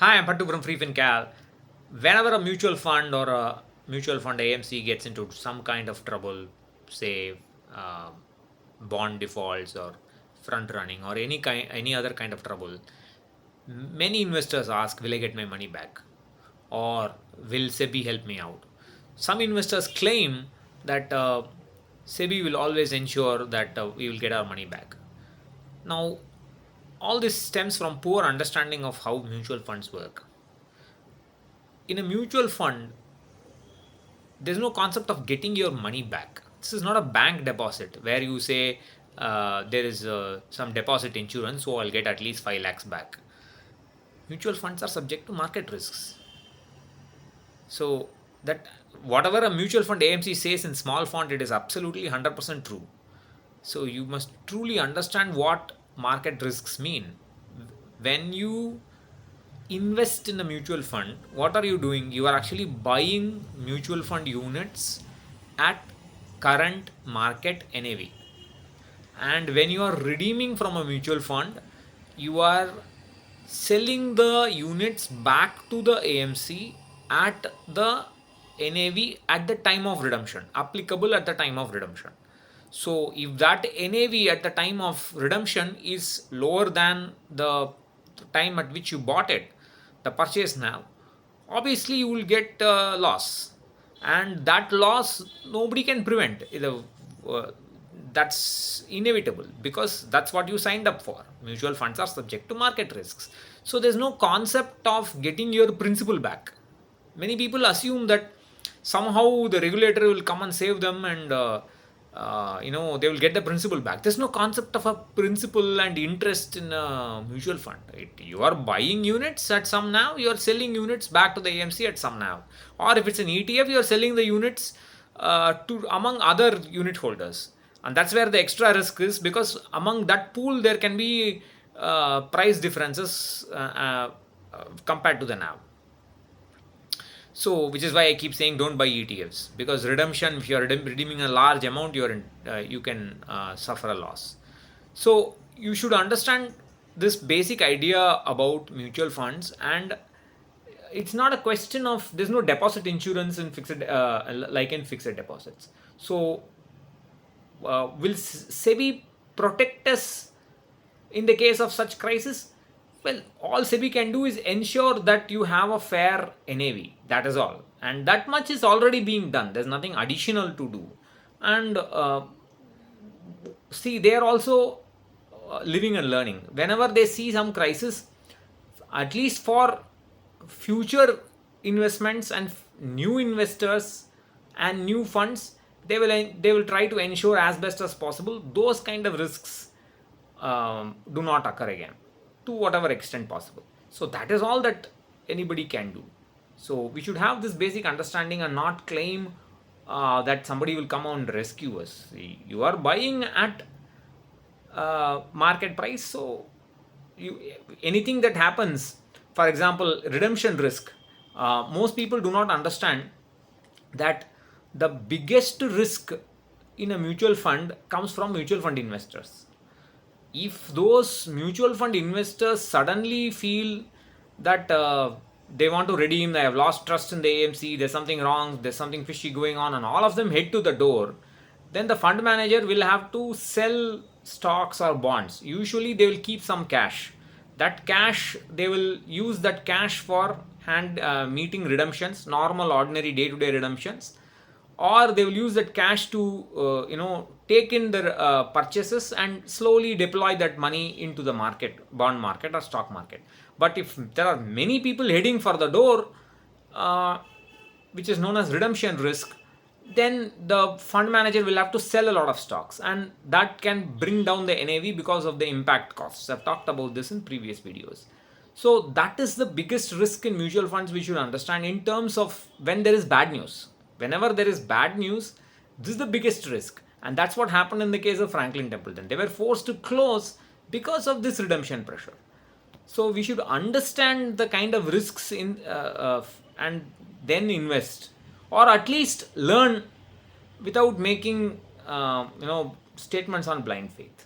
Hi, I'm Pattu from Free FinCal. Whenever a mutual fund or a mutual fund AMC gets into some kind of trouble, say uh, bond defaults or front running or any other kind of trouble, many investors ask, "Will I get my money back?" or "Will SEBI help me out?" Some investors claim that SEBI will always ensure that we will get our money back. Now, all this stems from poor understanding of how mutual funds work. In a mutual fund, there's no concept of getting your money back. This is not a bank deposit where you say there is some deposit insurance, so I'll get at least 5 lakhs back. Mutual funds are subject to market risks. So, that whatever a mutual fund AMC says in small font, it is absolutely 100% true. So, you must truly understand what market risks mean. When you invest in a mutual fund, what are you doing? You are actually buying mutual fund units at current market NAV. And when you are redeeming from a mutual fund, you are selling the units back to the AMC at the NAV at the time of redemption, applicable at the time of redemption. So, if that NAV at the time of redemption is lower than the time at which you bought it, the purchase now, obviously you will get loss, and that loss nobody can prevent. That's inevitable because that's what you signed up for. Mutual funds are subject to market risks, so there's no concept of getting your principal back. Many people assume that somehow the regulator will come and save them, and they will get the principal back. There's no concept of a principal and interest in a mutual fund. You are buying units at some now, you are selling units back to the AMC at some now. Or if it's an ETF, you are selling the units to among other unit holders. And that's where the extra risk is, because among that pool there can be price differences compared to the NAV. So, which is why I keep saying don't buy ETFs, because redemption, if you are redeeming a large amount, you can suffer a loss. So, you should understand this basic idea about mutual funds, and it's not a question of, there's no deposit insurance in fixed like in fixed deposits. So, will SEBI protect us in the case of such crisis? Well, all SEBI can do is ensure that you have a fair NAV. That is all. And that much is already being done. There's nothing additional to do. And see, they are also living and learning. Whenever they see some crisis, at least for future investments and new investors and new funds, they will try to ensure as best as possible those kind of risks do not occur again, to whatever extent possible. So that is all that anybody can do. So we should have this basic understanding and not claim that somebody will come and rescue us. You are buying at market price, so anything that happens, for example, redemption risk, most people do not understand that the biggest risk in a mutual fund comes from mutual fund investors. If those mutual fund investors suddenly feel that they want to redeem, they have lost trust in the AMC, there's something wrong, there's something fishy going on, and all of them head to the door, then the fund manager will have to sell stocks or bonds. Usually they will keep some cash. That cash, they will use that cash for meeting redemptions, normal ordinary day-to-day redemptions, or they will use that cash to take in their purchases and slowly deploy that money into the market, bond market or stock market. But if there are many people heading for the door, uh, which is known as redemption risk, then the fund manager will have to sell a lot of stocks, and that can bring down the NAV because of the impact costs. I've talked about this in previous videos. So that is the biggest risk in mutual funds we should understand, in terms of when there is bad news. Whenever there is bad news, this is the biggest risk. And that's what happened in the case of Franklin Templeton. They were forced to close because of this redemption pressure. So we should understand the kind of risks and then invest, or at least learn without making statements on blind faith.